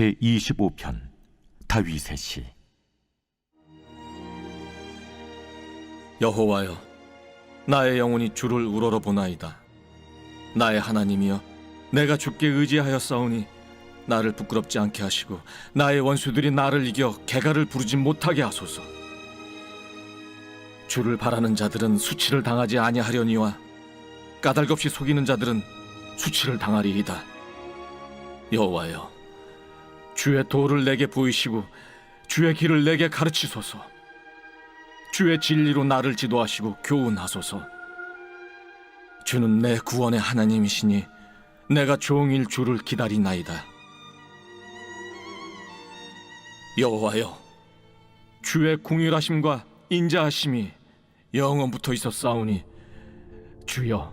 제25편 다윗의 시. 여호와여, 나의 영혼이 주를 우러러보나이다. 나의 하나님이여, 내가 주께 의지하여 싸우니 나를 부끄럽지 않게 하시고 나의 원수들이 나를 이겨 개가를 부르지 못하게 하소서. 주를 바라는 자들은 수치를 당하지 아니하려니와 까닭없이 속이는 자들은 수치를 당하리이다. 여호와여, 주의 도를 내게 보이시고 주의 길을 내게 가르치소서. 주의 진리로 나를 지도하시고 교훈하소서. 주는 내 구원의 하나님이시니 내가 종일 주를 기다리나이다. 여호와여, 주의 궁휼하심과 인자하심이 영원부터 있었사오니 주여,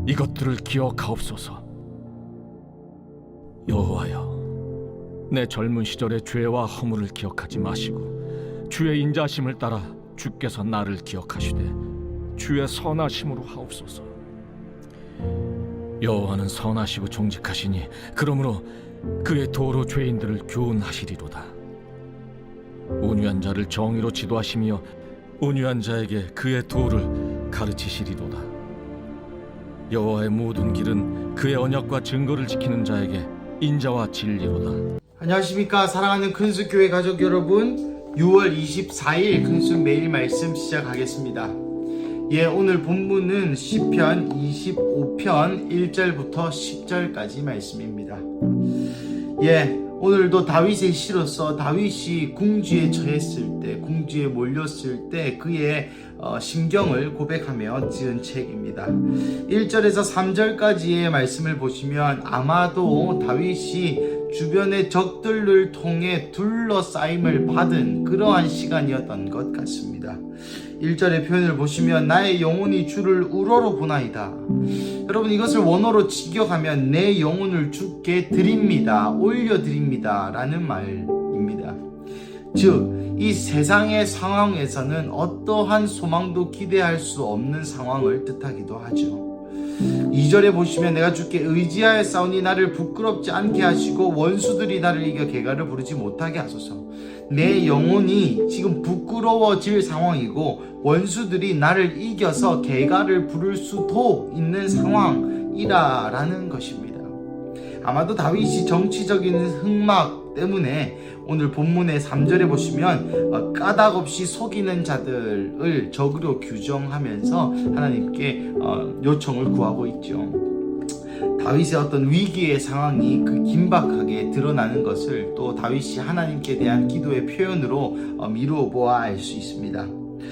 이것들을 기억하옵소서. 여호와여, 내 젊은 시절의 죄와 허물을 기억하지 마시고 주의 인자하심을 따라 주께서 나를 기억하시되 주의 선하심으로 하옵소서. 여호와는 선하시고 정직하시니 그러므로 그의 도로 죄인들을 교훈하시리로다. 온유한 자를 정의로 지도하시며 온유한 자에게 그의 도를 가르치시리로다. 여호와의 모든 길은 그의 언약과 증거를 지키는 자에게 인자와 진리로다. 안녕하십니까, 사랑하는 큰수교회 가족 여러분, 6월 24일 큰수 매일 말씀 시작하겠습니다. 오늘 본문은 시편 25편 1절부터 10절까지 말씀입니다. 오늘도 다윗의 시로서 다윗이 궁지에 처했을 때, 궁지에 몰렸을 때 그의 심경을 고백하며 지은 책입니다. 1절에서 3절까지의 말씀을 보시면 아마도 다윗이 주변의 적들을 통해 둘러싸임을 받은 그러한 시간이었던 것 같습니다. 1절의 표현을 보시면 나의 영혼이 주를 우러러보나이다. 여러분, 이것을 원어로 직역하면 내 영혼을 주께 드립니다, 올려드립니다 라는 말입니다. 즉, 이 세상의 상황에서는 어떠한 소망도 기대할 수 없는 상황을 뜻하기도 하죠. 2절에 보시면 내가 주께 의지하여 싸우니 나를 부끄럽지 않게 하시고 원수들이 나를 이겨 개가를 부르지 못하게 하소서. 내 영혼이 지금 부끄러워질 상황이고 원수들이 나를 이겨서 개가를 부를 수도 있는 상황이라는 것입니다. 아마도 다윗이 정치적인 흑막 때문에 오늘 본문의 3절에 보시면 까닭없이 속이는 자들을 적으로 규정하면서 하나님께 요청을 구하고 있죠. 다윗의 어떤 위기의 상황이 그 긴박하게 드러나는 것을 또 다윗이 하나님께 대한 기도의 표현으로 미루어 보아 알 수 있습니다.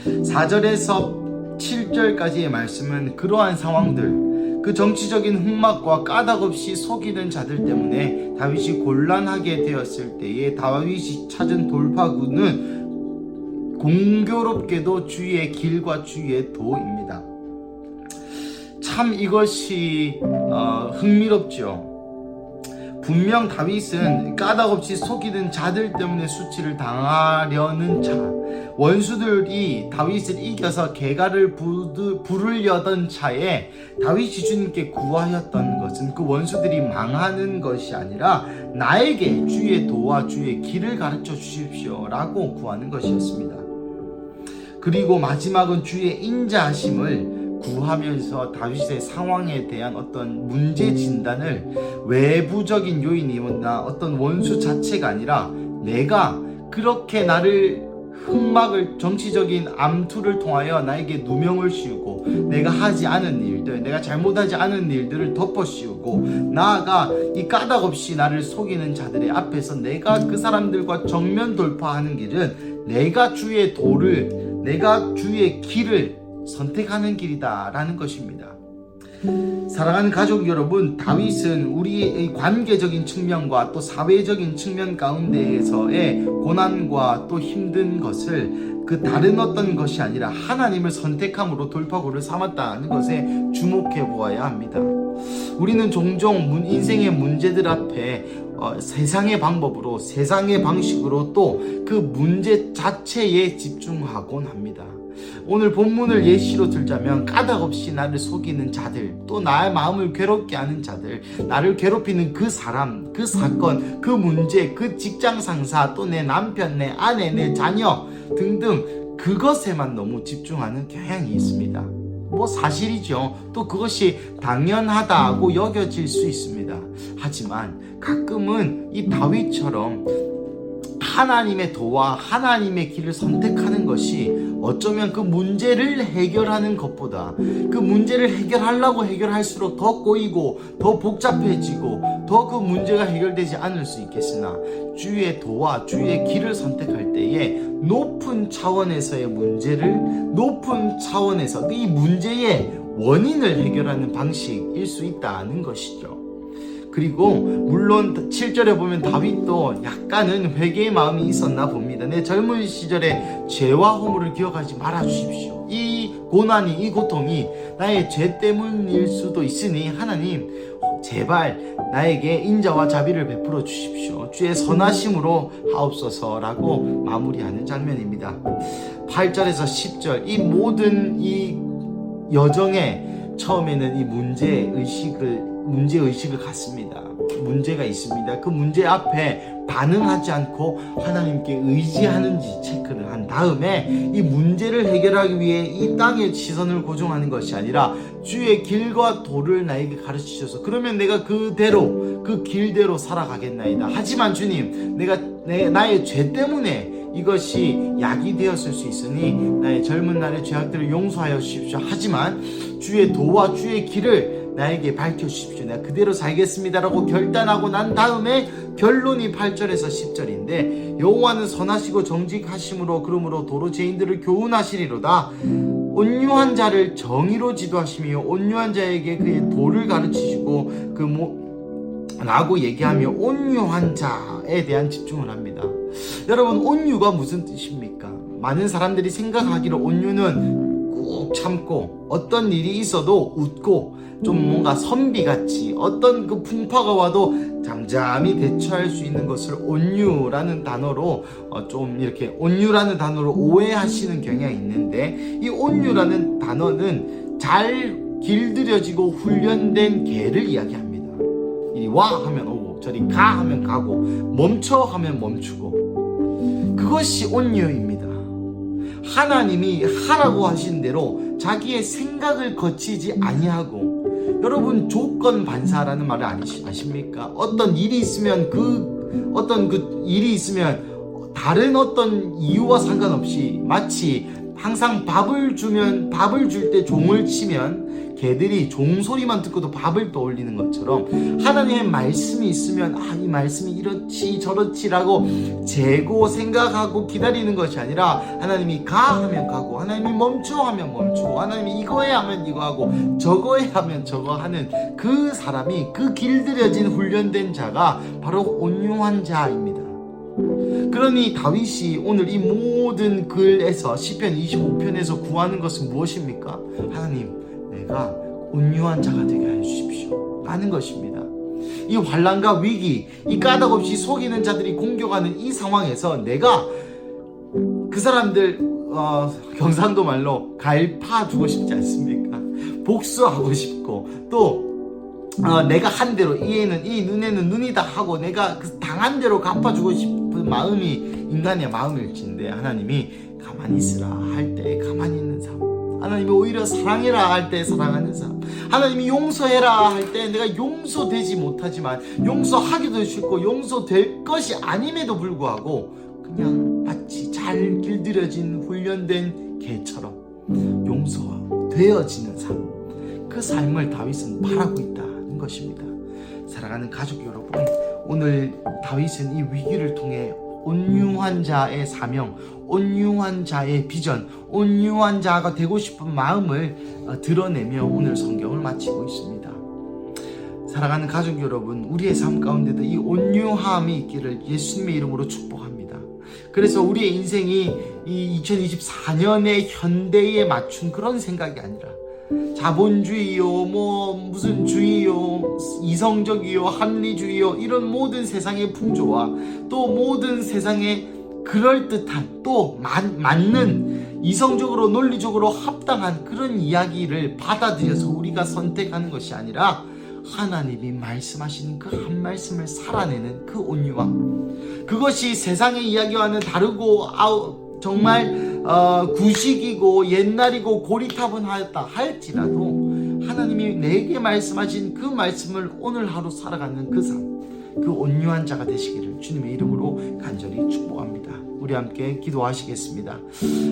4절에서 7절까지의 말씀은 그러한 상황들, 그 정치적인 흑막과 까닭없이 속이는 자들 때문에 다윗이 곤란하게 되었을 때에 다윗이 찾은 돌파구는 공교롭게도 주의 길과 주의 도입니다. 참 이것이 흥미롭죠. 분명 다윗은 까닭없이 속이는 자들 때문에 수치를 당하려는 자, 원수들이 다윗을 이겨서 개가를 부르려던 차에 다윗이 주님께 구하였던 것은 그 원수들이 망하는 것이 아니라 나에게 주의 도와 주의 길을 가르쳐 주십시오 라고 구하는 것이었습니다. 그리고 마지막은 주의 인자하심을 구하면서 다윗의 상황에 대한 어떤 문제 진단을 외부적인 요인이나 어떤 원수 자체가 아니라 내가 그렇게 나를 흑막을, 정치적인 암투를 통하여 나에게 누명을 씌우고 내가 하지 않은 일들, 내가 잘못하지 않은 일들을 덮어씌우고 나아가 이 까닭없이 나를 속이는 자들의 앞에서 내가 그 사람들과 정면 돌파하는 길은 내가 주의 도를, 내가 주의 길을 선택하는 길이다 라는 것입니다. 사랑하는 가족 여러분, 다윗은 우리의 관계적인 측면과 또 사회적인 측면 가운데에서의 고난과 또 힘든 것을 그 다른 어떤 것이 아니라 하나님을 선택함으로 돌파구를 삼았다는 것에 주목해 보아야 합니다. 우리는 종종 인생의 문제들 앞에 세상의 방법으로, 세상의 방식으로 또 그 문제 자체에 집중하곤 합니다. 오늘 본문을 예시로 들자면 까닭없이 나를 속이는 자들, 또 나의 마음을 괴롭게 하는 자들, 나를 괴롭히는 그 사람, 그 사건, 그 문제, 그 직장 상사, 또 내 남편, 내 아내, 내 자녀 등등 그것에만 너무 집중하는 경향이 있습니다. 뭐 사실이죠. 또 그것이 당연하다고 여겨질 수 있습니다. 하지만 가끔은 이 다윗처럼 하나님의 도와 하나님의 길을 선택하는 것이 어쩌면 그 문제를 해결하는 것보다 그 문제를 해결하려고 해결할수록 더 꼬이고 더 복잡해지고 더 그 문제가 해결되지 않을 수 있겠으나 주의 도와 주의 길을 선택할 때에 높은 차원에서의 문제를 높은 차원에서 이 문제의 원인을 해결하는 방식일 수 있다는 것이죠. 그리고 물론 7절에 보면 다윗도 약간은 회개의 마음이 있었나 봅니다. 내 젊은 시절에 죄와 허물을 기억하지 말아 주십시오. 이 고난이, 이 고통이 나의 죄 때문일 수도 있으니 하나님 제발 나에게 인자와 자비를 베풀어 주십시오. 주의 선하심으로 하옵소서라고 마무리하는 장면입니다. 8절에서 10절 이 모든 이 여정에 처음에는 이 문제의식을 갖습니다. 문제가 있습니다. 그 문제 앞에 반응하지 않고 하나님께 의지하는지 체크를 한 다음에 이 문제를 해결하기 위해 이 땅에 시선을 고정하는 것이 아니라 주의 길과 도를 나에게 가르치셔서 그러면 내가 그대로 그 길대로 살아가겠나이다. 하지만 주님 나의 죄 때문에 이것이 약이 되었을 수 있으니 나의 젊은 날의 죄악들을 용서하여 주십시오. 하지만 주의 도와 주의 길을 나에게 밝혀주십시오. 내가 그대로 살겠습니다라고 결단하고 난 다음에 결론이 8절에서 10절인데 여호와는 선하시고 정직하심으로 그러므로 도로 죄인들을 교훈하시리로다. 온유한 자를 정의로 지도하시며 온유한 자에게 그의 도를 가르치시고 라고 얘기하며 온유한 자에 대한 집중을 합니다. 여러분 온유가 무슨 뜻입니까? 많은 사람들이 생각하기로 온유는 꾹 참고 어떤 일이 있어도 웃고 좀 뭔가 선비같이 어떤 그 풍파가 와도 잠잠히 대처할 수 있는 것을 온유라는 단어로 좀 이렇게 온유라는 단어로 오해하시는 경향이 있는데 이 온유라는 단어는 잘 길들여지고 훈련된 개를 이야기합니다. 이리 와 하면 오고 저리 가 하면 가고 멈춰 하면 멈추고 그것이 온유입니다. 하나님이 하라고 하신 대로 자기의 생각을 거치지 아니하고 여러분 조건 반사라는 말을 아십니까? 어떤 일이 있으면 일이 있으면 다른 어떤 이유와 상관없이 마치 항상 밥을 줄 때 종을 치면 개들이 종소리만 듣고도 밥을 떠올리는 것처럼 하나님의 말씀이 있으면 이 말씀이 이렇지 저렇지라고 재고 생각하고 기다리는 것이 아니라 하나님이 가 하면 가고 하나님이 멈춰 하면 멈추고 하나님이 이거 해 하면 이거 하고 저거 해 하면 저거 하는 그 사람이 그 길들여진 훈련된 자가 바로 온유한 자입니다. 그러니 다윗이 오늘 이 모든 글에서 시편 25편에서 구하는 것은 무엇입니까? 하나님 내가 온유한 자가 되게 하여 주십시오 라는 것입니다. 이 환난과 위기, 이 까닭없이 속이는 자들이 공격하는 이 상황에서 내가 그 사람들 경상도 말로 갈파주고 싶지 않습니까? 복수하고 싶고 또 내가 한 대로 이 눈에는 눈이다 하고 내가 그 당한 대로 갚아주고 싶은 마음이 인간의 마음일진데 하나님이 가만히 있으라 할 때 가만히 있는 삶, 하나님이 오히려 사랑해라 할 때 사랑하는 삶, 하나님이 용서해라 할 때 내가 용서되지 못하지만 용서하기도 싫고 용서될 것이 아님에도 불구하고 그냥 마치 잘 길들여진 훈련된 개처럼 용서되어지는 삶, 그 삶을 다윗은 바라고 있다는 것입니다. 사랑하는 가족 여러분, 오늘 다윗은 이 위기를 통해 온유한 자의 사명, 온유한 자의 비전, 온유한 자가 되고 싶은 마음을 드러내며 오늘 성경을 마치고 있습니다. 사랑하는 가족 여러분, 우리의 삶 가운데도 이 온유함이 있기를 예수님의 이름으로 축복합니다. 그래서 우리의 인생이 이 2024년의 현대에 맞춘 그런 생각이 아니라 자본주의요, 무슨 주의요, 이성적이요, 합리주의요, 이런 모든 세상의 풍조와 또 모든 세상의 그럴듯한 또 맞는 이성적으로 논리적으로 합당한 그런 이야기를 받아들여서 우리가 선택하는 것이 아니라 하나님이 말씀하시는 그 한 말씀을 살아내는 그 온유함, 그것이 세상의 이야기와는 다르고 정말 구식이고 옛날이고 고리타분하였다 할지라도 하나님이 내게 말씀하신 그 말씀을 오늘 하루 살아가는 그 삶, 그 온유한 자가 되시기를 주님의 이름으로 간절히 축복합니다. 우리 함께 기도하시겠습니다.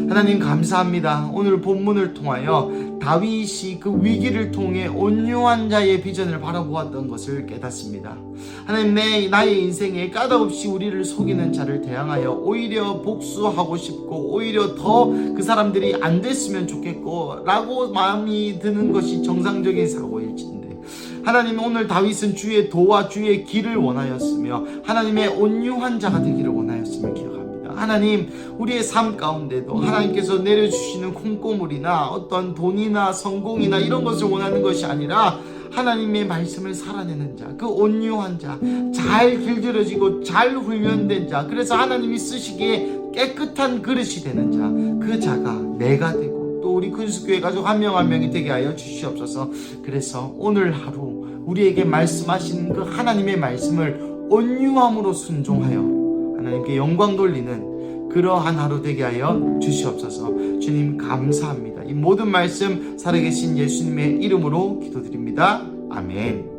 하나님 감사합니다. 오늘 본문을 통하여 다윗이 그 위기를 통해 온유한 자의 비전을 바라보았던 것을 깨닫습니다. 하나님, 나의 인생에 까닭없이 우리를 속이는 자를 대항하여 오히려 복수하고 싶고 오히려 더 그 사람들이 안 됐으면 좋겠고 라고 마음이 드는 것이 정상적인 사고일진데, 하나님 오늘 다윗은 주의 도와 주의 길을 원하였으며 하나님의 온유한 자가 되기를 원하였음을 기억합니다. 하나님, 우리의 삶 가운데도 하나님께서 내려주시는 콩고물이나 어떤 돈이나 성공이나 이런 것을 원하는 것이 아니라 하나님의 말씀을 살아내는 자, 그 온유한 자, 잘 길들여지고 잘 훈련된 자, 그래서 하나님이 쓰시기에 깨끗한 그릇이 되는 자, 그 자가 내가 되고 또 우리 근수교회 가족 한 명 한 명이 되게 하여 주시옵소서. 그래서 오늘 하루 우리에게 말씀하신 그 하나님의 말씀을 온유함으로 순종하여 하나님께 영광 돌리는 그러한 하루 되게 하여 주시옵소서. 주님 감사합니다. 이 모든 말씀 살아계신 예수님의 이름으로 기도드립니다. 아멘.